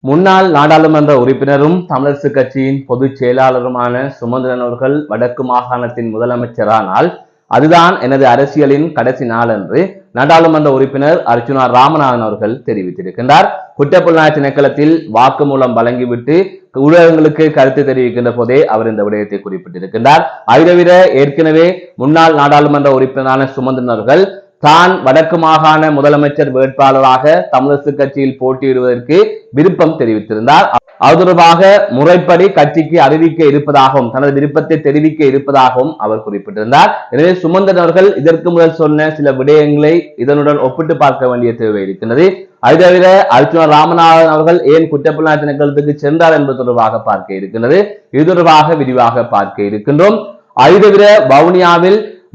முன்னாள் நாடாளுமன்ற உறுப்பினரும் தமிழரசு கட்சியின் பொதுச் செயலாளருமான சுமந்திரன் அவர்கள் வடக்கு மாகாணத்தின் முதலமைச்சரானால் அதுதான் எனது அரசியலின் கடைசி நாள் என்று நாடாளுமன்ற உறுப்பினர் அர்ச்சுனா ராமநாதன் அவர்கள் தெரிவித்திருக்கின்றார். குற்றப்புலனாய்வு திணைக்களத்தில் வாக்குமூலம் வழங்கிவிட்டு ஊடகங்களுக்கு கருத்து தெரிவிக்கின்ற போதே அவர் இந்த விடயத்தை குறிப்பிட்டிருக்கின்றார். அதை தவிர ஏற்கனவே முன்னாள் நாடாளுமன்ற உறுப்பினரான சுமந்திரன் அவர்கள் தான் வடக்கு மாகாண முதலமைச்சர் வேட்பாளராக தமிழரசு கட்சியில் போட்டியிடுவதற்கு விருப்பம் தெரிவித்திருந்தார். அது தொடர்பாக முறைப்படி கட்சிக்கு அறிவிக்க இருப்பதாகவும் தனது விருப்பத்தை தெரிவிக்க இருப்பதாகவும் அவர் குறிப்பிட்டிருந்தார். எனவே சுமந்திரன் அவர்கள் இதற்கு முதல் சொன்ன சில விடயங்களை இதனுடன் ஒப்பிட்டு பார்க்க வேண்டிய தேவை இருக்கின்றது. அது தவிர அர்ச்சுனா ராமநாதன் அவர்கள் ஏன் குற்றப்புலனாய்வு திணைக்களத்துக்கு சென்றார் என்பது தொடர்பாக பார்க்க இருக்கின்றது. இது தொடர்பாக விரிவாக பார்க்க இருக்கின்றோம். அது தவிர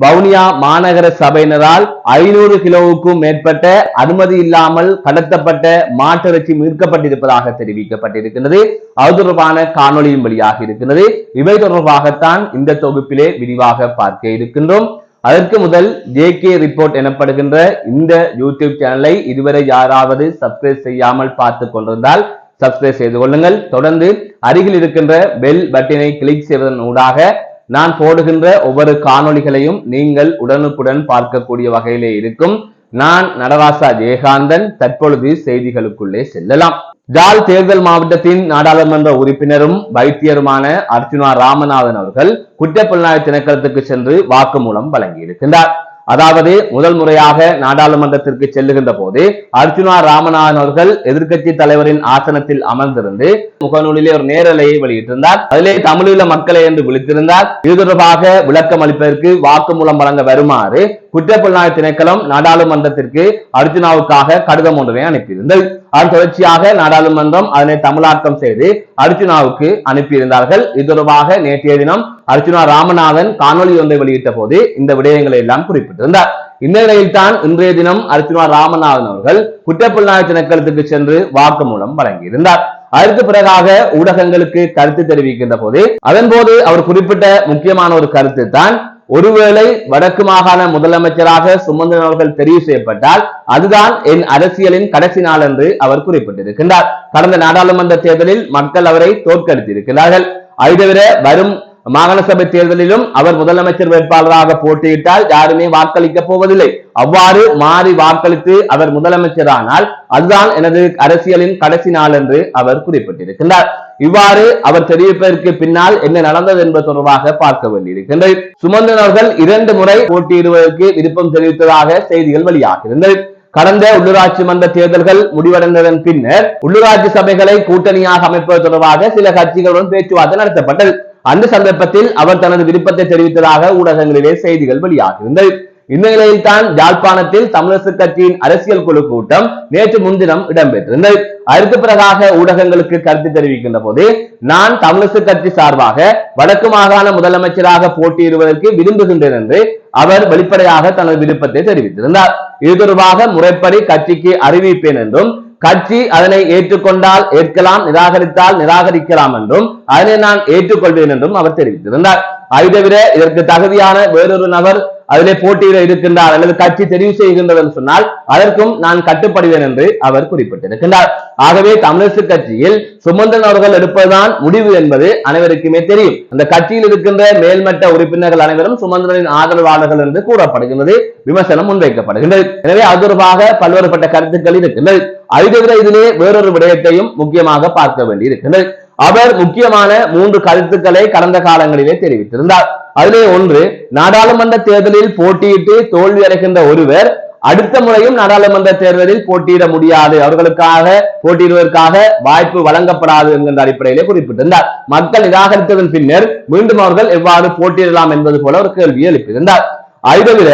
வவுனியா மாநகர சபையினரால் 500 கிலோவுக்கும் மேற்பட்ட அனுமதி இல்லாமல் கடத்தப்பட்ட மாட்டிறைச்சி மீட்கப்பட்டிருப்பதாக தெரிவிக்கப்பட்டிருக்கின்றது. அது தொடர்பான காணொலியும் வெளியாக இருக்கின்றது. இவை தொடர்பாகத்தான் இந்த தொகுப்பிலே விரிவாக பார்க்க இருக்கின்றோம். அதற்கு முதல் JK ரிப்போர்ட் எனப்படுகின்ற இந்த யூடியூப் சேனலை இதுவரை யாராவது சப்ஸ்கிரைப் செய்யாமல் பார்த்து கொண்டிருந்தால் சப்ஸ்கிரைப் செய்து கொள்ளுங்கள். தொடர்ந்து அருகில் இருக்கின்ற பெல் பட்டனை கிளிக் செய்வதன் ஊடாக நான் போடுகின்ற ஒவ்வொரு காணொளிகளையும் நீங்கள் உடனுக்குடன் பார்க்கக்கூடிய வகையிலே இருக்கும். நான் நடராசா ஜெயகாந்தன். தற்பொழுது செய்திகளுக்குள்ளே செல்லலாம். ஜாழ் தேர்தல் மாவட்டத்தின் நாடாளுமன்ற உறுப்பினரும் வைத்தியருமான அர்ச்சுனா ராமநாதன் அவர்கள் குற்றப்புலனாய்வு திணைக்களத்துக்கு சென்று வாக்குமூலம் வழங்கியிருக்கின்றார். அதாவது முதல் முறையாக நாடாளுமன்றத்திற்கு செல்லுகின்ற போது அர்ச்சுனா ராமநாதன் அவர்கள் எதிர்க்கட்சி தலைவரின் ஆசனத்தில் அமர்ந்திருந்து முகநூலிலே ஒரு நேரலையை வெளியிட்டிருந்தார். அதிலே தமிழீழ மக்களை என்று விழித்திருந்தார். இது தொடர்பாக விளக்கம் அளிப்பதற்கு வாக்குமூலம் வழங்க வருமாறு குற்றப்புலனாய்வு திணைக்களம் நாடாளுமன்றத்திற்கு அர்ச்சுனாவுக்காக கடிதம் ஒன்றினை அனுப்பியிருந்தது. அதன் தொடர்ச்சியாக நாடாளுமன்றம் அதனை தமிழாக்கம் செய்து அர்ச்சுனாவுக்கு அனுப்பியிருந்தார்கள். இது தொடர்பாக நேற்றைய தினம் அர்ச்சுனா ராமநாதன் காணொலி ஒன்றை வெளியிட்ட போது இந்த விடயங்களை எல்லாம் குறிப்பிட்டிருந்தார். இந்த நிலையில் தான் இன்றைய தினம் அர்ச்சுனா ராமநாதன் அவர்கள் குற்றப்புலனாய்வு திணைக்களத்துக்கு சென்று வாக்குமூலம் வழங்கியிருந்தார். அதற்கு பிறகாக ஊடகங்களுக்கு கருத்து தெரிவிக்கின்ற போது அதன் போது அவர் குறிப்பிட்ட முக்கியமான ஒரு கருத்து தான், ஒருவேளை வடக்கு மாகாண முதலமைச்சராக சுமந்திரன் அவர்கள் தெரிவு செய்யப்பட்டால் அதுதான் என் அரசியலின் கடைசி நாள் என்று அவர் குறிப்பிட்டிருக்கின்றார். கடந்த நாடாளுமன்ற தேர்தலில் மக்கள் அவரை தோற்கடித்திருக்கிறார்கள். அது தவிர வரும் மாகாண சபை தேர்தலிலும் அவர் முதலமைச்சர் வேட்பாளராக போட்டியிட்டால் யாருமே வாக்களிக்க போவதில்லை. அவ்வாறு மாறி வாக்களித்து அவர் முதலமைச்சரானால் அதுதான் எனது அரசியலின் கடைசி நாள் என்று அவர் குறிப்பிட்டிருக்கின்றார். இவ்வாறு அவர் தெரிவிப்பதற்கு பின்னால் என்ன நடந்தது என்பது தொடர்பாக பார்க்க வேண்டியிருக்கின்றது. சுமந்திரன் அவர்கள் 2 முறை போட்டியிடுவதற்கு விருப்பம் தெரிவித்ததாக செய்திகள் வெளியாகியிருந்தது. கடந்த உள்ளூராட்சி மன்ற தேர்தல்கள் முடிவடைந்ததன் பின்னர் உள்ளூராட்சி சபைகளை கூட்டணியாக அமைப்பது தொடர்பாக சில கட்சிகளுடன் பேச்சுவார்த்தை நடத்தப்பட்டது. அந்த சந்தர்ப்பத்தில் அவர் தனது விருப்பத்தை தெரிவித்ததாக ஊடகங்களிலே செய்திகள் வெளியாகியிருந்தது. இந்த நிலையில் தான் யாழ்ப்பாணத்தில் தமிழரசு கட்சியின் அரசியல் குழு கூட்டம் நேற்று முன்தினம் இடம்பெற்றிருந்தது. அதற்கு பிறகாக ஊடகங்களுக்கு கருத்து தெரிவிக்கின்ற போது நான் தமிழரசு கட்சி சார்பாக வடக்கு மாகாண முதலமைச்சராக போட்டியிடுவதற்கு விரும்புகின்றேன் என்று அவர் வெளிப்படையாக தனது விருப்பத்தை தெரிவித்திருந்தார். இது தொடர்பாக முறைப்படி கட்சிக்கு அறிவிப்பேன் என்றும் கட்சி அதனை ஏற்றுக்கொண்டால் ஏற்கலாம், நிராகரித்தால் நிராகரிக்கலாம் என்றும் அதனை நான் ஏற்றுக்கொள்வேன் என்றும் அவர் தெரிவித்திருந்தார். அதை தவிர இதற்கு தகுதியான வேறொரு நபர் அதிலே போட்டியிட இருக்கின்றார் அல்லது கட்சி தெரிவு செய்கின்றது என்று சொன்னால் அதற்கும் நான் கட்டுப்படுவேன் என்று அவர் குறிப்பிட்டிருக்கின்றார். ஆகவே தமிழரசு கட்சியில் சுமந்திரன் அவர்கள் எடுப்பதுதான் முடிவு என்பது அனைவருக்குமே தெரியும். அந்த கட்சியில் இருக்கின்ற மேல்மட்ட உறுப்பினர்கள் அனைவரும் சுமந்திரனின் ஆதரவாளர்கள் என்று கூறப்படுகின்றது, விமர்சனம் முன்வைக்கப்படுகின்றது. எனவே அது தொடர்பாக பல்வேறுபட்ட கருத்துக்கள் இருக்கின்றது. அதை தவிர இதிலே வேறொரு விடயத்தையும் முக்கியமாக பார்க்க வேண்டி இருக்கின்றது. அவர் முக்கியமான 3 கருத்துக்களை கடந்த காலங்களிலே தெரிவித்திருந்தார். அதிலே ஒன்று, நாடாளுமன்ற தேர்தலில் போட்டியிட்டு தோல்வி அடைகின்ற ஒருவர் அடுத்த முறையும் நாடாளுமன்ற தேர்தலில் போட்டியிட முடியாது, அவர்களுக்காக போட்டியிடுவதற்காக வாய்ப்பு வழங்கப்படாது என்கின்ற அடிப்படையிலே குறிப்பிட்டிருந்தார். மக்கள் நிராகரித்ததன் பின்னர் மீண்டும் அவர்கள் எவ்வாறு போட்டியிடலாம் என்பது போல ஒரு கேள்வியை எழுப்பியிருந்தார். அதை தவிர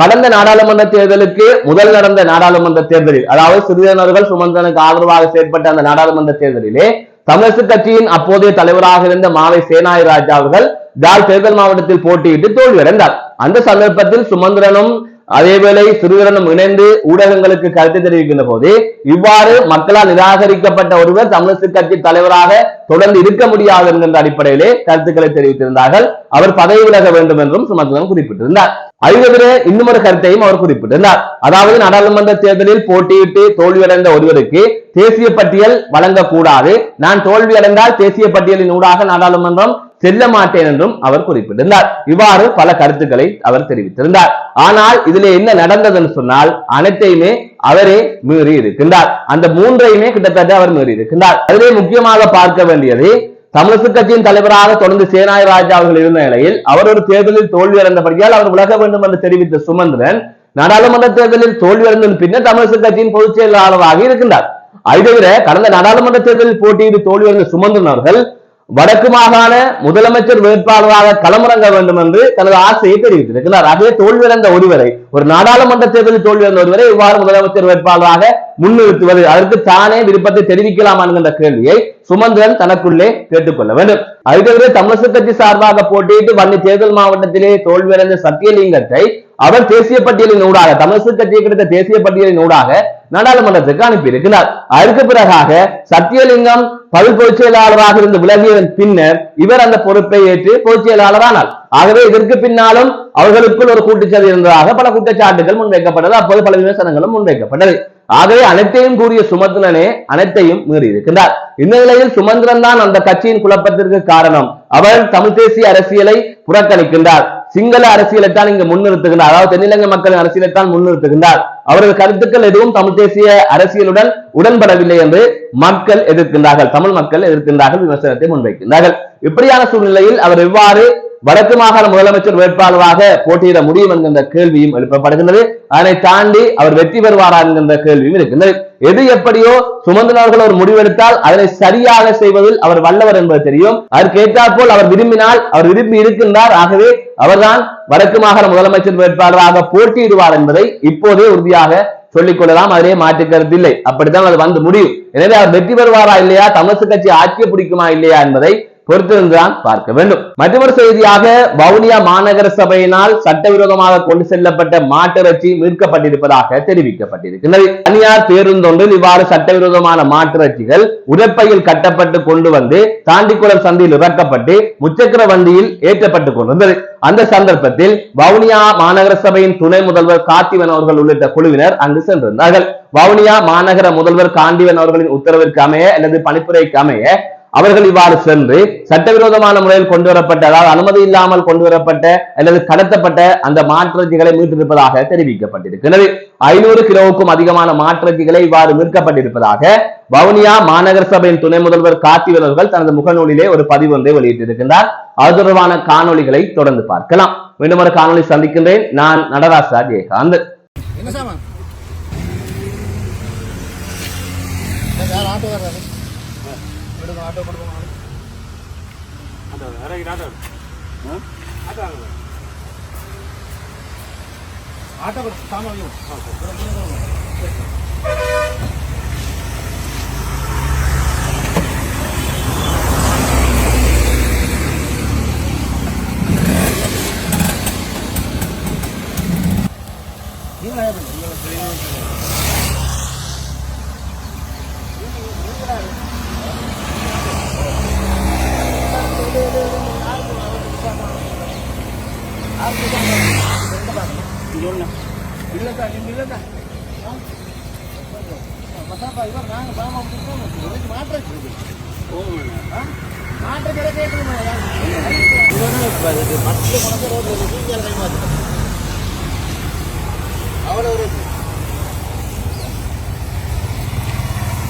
கடந்த நாடாளுமன்ற தேர்தலுக்கு முதல் நடந்த நாடாளுமன்ற தேர்தலில், அதாவது சிறிதரன் அவர்கள் சுமந்திரனுக்கு ஆதரவாக செயற்பட்ட அந்த நாடாளுமன்ற தேர்தலிலே தமிழரசு கட்சியின் அப்போதைய தலைவராக இருந்த மாவை சேனாதிராஜா அவர்கள் ஜாழ் தேர்தல் மாவட்டத்தில் போட்டியிட்டு தோல்வியடைந்தார். அந்த சந்தர்ப்பத்தில் சுமந்திரனும் அதேவேளை சிறுவனும் இணைந்து ஊடகங்களுக்கு கருத்து தெரிவிக்கின்ற போது இவ்வாறு மக்களால் நிராகரிக்கப்பட்ட ஒருவர் தமிழரசு கட்சி தலைவராக தொடர்ந்து இருக்க முடியாது என்கின்ற அடிப்படையிலே கருத்துக்களை தெரிவித்திருந்தார்கள். அவர் பதவி விலக வேண்டும் என்றும் சுமந்திரன் குறிப்பிட்டிருந்தார். அது தவிர இன்னும் ஒரு கருத்தையும் அவர் குறிப்பிட்டிருந்தார். அதாவது நாடாளுமன்ற தேர்தலில் போட்டியிட்டு தோல்வியடைந்த ஒருவருக்கு தேசிய பட்டியல் வழங்கக்கூடாது, நான் தோல்வியடைந்தால் தேசிய பட்டியலின் ஊடாக நாடாளுமன்றம் செல்ல மாட்டேன் என்றும் அவர் குறிப்பிட்டிருந்தார். இவ்வாறு பல கருத்துக்களை அவர் தெரிவித்திருந்தார். ஆனால் இதிலே என்ன நடந்தது என்று சொன்னால் அனைத்தையுமே அவரே மீறி இருக்கின்றார். அந்த மூன்றையுமே கிட்டத்தட்ட அவர் மீறி இருக்கின்றார். அதிலே முக்கியமாக பார்க்க வேண்டியது தமிழரசு கட்சியின் தலைவராக தொடர்ந்து சேனாய் ராஜா அவர்கள் இருந்த நிலையில் அவர் ஒரு தேர்தலில் தோல்வி அடைந்தபடியால் அவர் விலக வேண்டும் என்று தெரிவித்த சுமந்திரன் நாடாளுமன்ற தேர்தலில் தோல்வி அடைந்த பின்னர் தமிழரசு கட்சியின் பொதுச் செயலாளராக இருக்கின்றார். அதை தவிர கடந்த நாடாளுமன்ற தேர்தலில் போட்டியிட்டு தோல்வி அடைந்த சுமந்திரன் அவர்கள் வடக்கு மாகாண முதலமைச்சர் வேட்பாளராக களமிறங்க வேண்டும் என்று தனது ஆசையை தெரிவித்திருக்கிறார். ஆகவே தோல்வியடைந்த ஒருவரை, ஒரு நாடாளுமன்ற தேர்தலில் தோல்வியடைந்த ஒருவரை இவ்வாறு முதலமைச்சர் வேட்பாளராக முன்னிறுத்துவது, அதற்கு தானே விருப்பத்தை தெரிவிக்கலாம் என்கின்ற கேள்வியை சுமந்திரன் தனக்குள்ளே கேட்டுக்கொள்ள வேண்டும். அது தவிர தமிழரசு கட்சி சார்பாக போட்டியிட்டு வன்னி தேர்தல் மாவட்டத்திலே தோல்வியடைந்த சத்தியலிங்கத்தை அவர் தேசிய பட்டியலின் ஊடாக, தமிழரசு கட்சியை கிடைத்த தேசிய பட்டியலின் ஊடாக நாடாளுமன்றத்துக்கு அனுப்பியிருக்கிறார். அதற்கு பிறகாக சத்தியலிங்கம் பொதுச் செயலாளராக இருந்து விலகியதன் பின்னர் இவர் அந்த பொறுப்பை ஏற்று பொதுச் செயலாளரானார். ஆகவே இதற்கு பின்னாலும் அவர்களுக்குள் ஒரு கூட்டுச்சதி இருந்ததாக பல குற்றச்சாட்டுகள் முன்வைக்கப்பட்டது. அப்போது பல விமர்சனங்களும் முன்வைக்கப்பட்டது. ஆகவே அனைத்தையும் கூறிய சுமந்திரனே அனைத்தையும் மீறி இருக்கின்றார். இந்த நிலையில் சுமந்திரன் தான் அந்த கட்சியின் குழப்பத்திற்கு காரணம். அவர் தமிழ் தேசிய அரசியலை புறக்கணிக்கின்றார், சிங்கள அரசியலைத்தான் இங்கு முன்னிறுத்துகின்றார், அதாவது தென்னிலங்கை மக்களின் அரசியலைத்தான் முன்னிறுத்துகின்றார். அவரது கருத்துக்கள் எதுவும் தமிழ் தேசிய அரசியலுடன் உடன்படவில்லை என்று மக்கள் எதிர்க்கின்றார்கள், தமிழ் மக்கள் எதிர்க்கின்றார்கள், விமர்சனத்தை முன்வைக்கின்றார்கள். இப்படியான சூழ்நிலையில் அவர் எவ்வாறு வடக்கு மாகாண முதலமைச்சர் வேட்பாளராக போட்டியிட முடியும் என்கின்ற கேள்வியும் எழுப்பப்படுகின்றது. அதனை தாண்டி அவர் வெற்றி பெறுவாரா என்கின்ற கேள்வியும் இருக்கின்றது. எது எப்படியோ சுமந்திரன் அவர்கள் ஒரு முடிவெடுத்தால் அதனை சரியாக செய்வதில் அவர் வல்லவர் என்பது தெரியும். அதற்கு ஏற்றாற்போல் அவர் விரும்பினால், அவர் விரும்பி இருக்கின்றார், ஆகவே அவர்தான் வடக்கு மாகாண முதலமைச்சர் வேட்பாளராக போட்டியிடுவார் என்பதை இப்போதே உறுதியாக சொல்லிக் கொள்ளலாம். அதிலே மாற்று கருத்து இல்லை. அப்படித்தான் அது வந்து முடியும். எனவே அவர் வெற்றி பெறுவாரா இல்லையா, தமிழரசு கட்சி ஆட்சியை பிடிக்குமா இல்லையா என்பதை பொறுத்திருந்துதான் பார்க்க வேண்டும். மற்றொரு செய்தியாக வவுனியா மாநகர சபையினால் சட்டவிரோதமாக கொண்டு செல்லப்பட்ட மாட்டிறைச்சி மீட்கப்பட்டிருப்பதாக தெரிவிக்கப்பட்டிருக்கிறது. தனியார் பேருந்தொன்றில் இவ்வாறு சட்டவிரோதமான மாட்டிறைச்சிகள் உடற்பையில் கட்டப்பட்டு கொண்டு வந்து தாண்டிக்குளம் சந்தையில் இறக்கப்பட்டு முச்சக்கர வண்டியில் ஏற்றப்பட்டுக் கொண்டிருந்தது. அந்த சந்தர்ப்பத்தில் வவுனியா மாநகர சபையின் துணை முதல்வர் காத்திவன் அவர்கள் உள்ளிட்ட குழுவினர் அங்கு சென்றிருந்தார்கள். வவுனியா மாநகர முதல்வர் காண்டிவன் அவர்களின் உத்தரவிற்கு அமைய அல்லது பணிப்புரைக்கு அமைய அவர்கள் இவ்வாறு சென்று சட்டவிரோதமான முறையில் கொண்டு வரப்பட்ட, அதாவது அனுமதி இல்லாமல் கொண்டு வரப்பட்ட அல்லது கடத்தப்பட்ட அந்த மாட்டிறைச்சிகளை மீட்டிருப்பதாக தெரிவிக்கப்பட்டிருக்கிறது. 500 கிலோவுக்கும் அதிகமான மாட்டிறைச்சிகளை இவ்வாறு மீட்கப்பட்டிருப்பதாக வவுனியா மாநகர சபையின் துணை முதல்வர் காத்திவன் அவர்கள் தனது முகநூலிலே ஒரு பதிவு ஒன்றை வெளியிட்டிருக்கின்றார். அது தொடர்பான காணொலிகளை தொடர்ந்து பார்க்கலாம். மீண்டும் ஒரு காணொலி சந்திக்கின்றேன். நான் நடராசா ஜெயகாந்த். ஆட்டோ சாமான்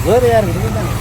வேறு யாரு வந்து